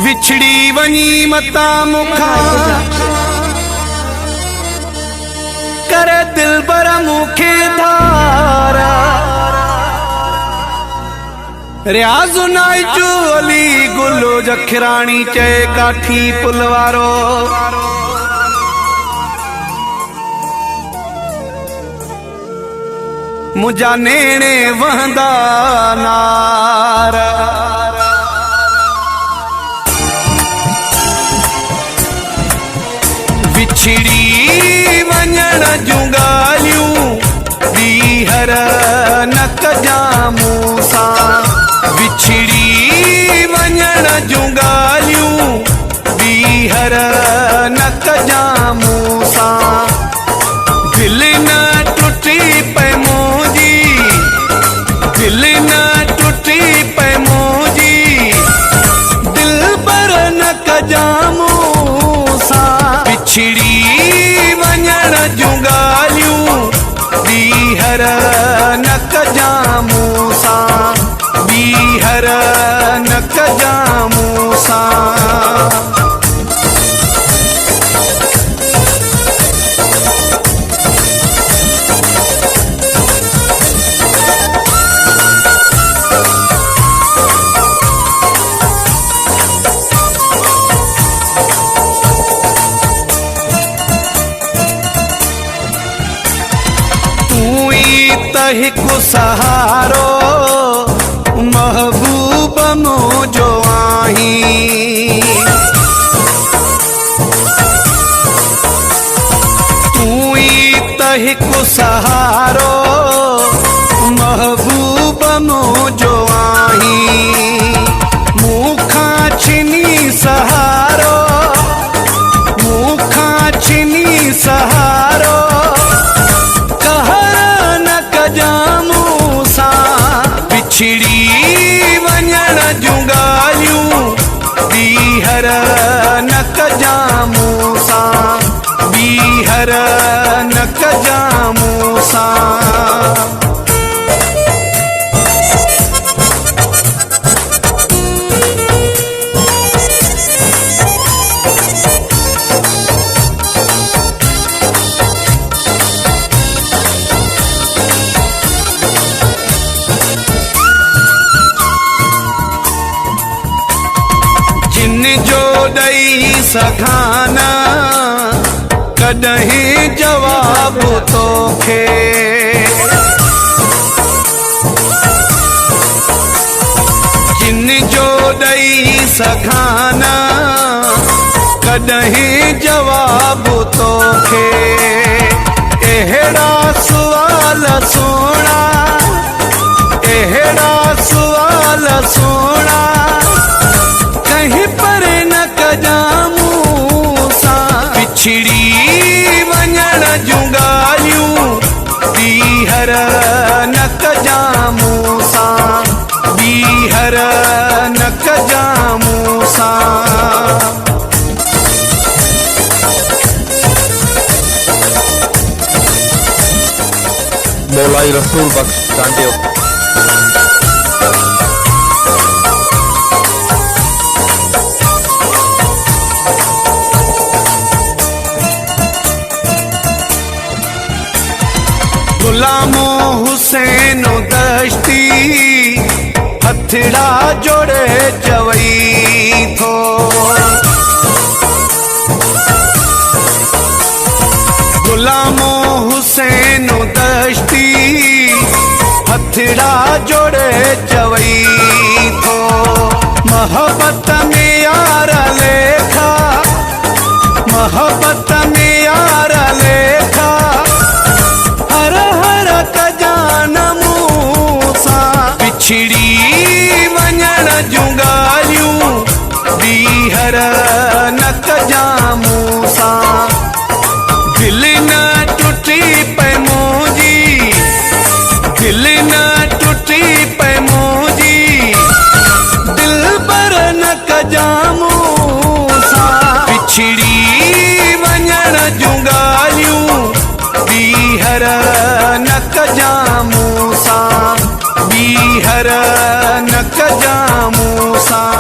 विछड़ी वनी मता मुखा करे दिल बर मुखे धारा रियाज़ नाई चोली गुलो जखरानी चे काठी पुलवारो मुझा नेणे वहंदा नारा विछड़ी वञण जूं ॻाल्हियूं ॿीहर न कजां सां विछड़ी वञण जूं ॻाल्हियूं ॿीहर न कजां सां दिल न टुटी पे मुंहिंजी दिल न टुटी पे मुंहिंजी दिल पर न कजां सां विछड़ी वञण जूं ॻाल्हियूं ॿीहर न कजां सां ॿीहर न कजां सां हिकु सहारो महबूब मुझो आहीं तू ही त हिकु सहारो महबूब मुझो आहीं मूंखां छिनी सहारो मूंखां छिनी सहारो विछड़ी वञण जूं ॻाल्हियूं ॿीहर न कजां सां ॿीहर न कजां सां जो ॾेई सघाना कॾहिं जवाब तोखे जिन जो ॾेई सघाना कॾहिं जवाब तोखे अहिड़ा सुवाल सुहिणा अहिड़ा सुवाल सुहिणा कहीं पर न कजां सां विछड़ी वञण जूं ॻाल्हियूं ॿीहर न कजां सां ॿीहर न कजां सां मौलाई रसूल बख्श डांडियो गुलामो हुसैन दश्ती हथड़ा जोड़े चवई थो गुलामो हुसैन दश्ती हथड़ा जोड़े चवई थो मोहब्बत में यार लेखा मोहब्बत में यार लेखा विछड़ी वञण जूं ॻाल्हियूं ॿीहर न कजां सां दिल न टुटी पे मुंहिंजी दिल न टुटी पे मुंहिंजी दिल पर न कजां सां विछड़ी वञण जूं ॻाल्हियूं ॿीहर न कजां सां ॿीहर न कजां सां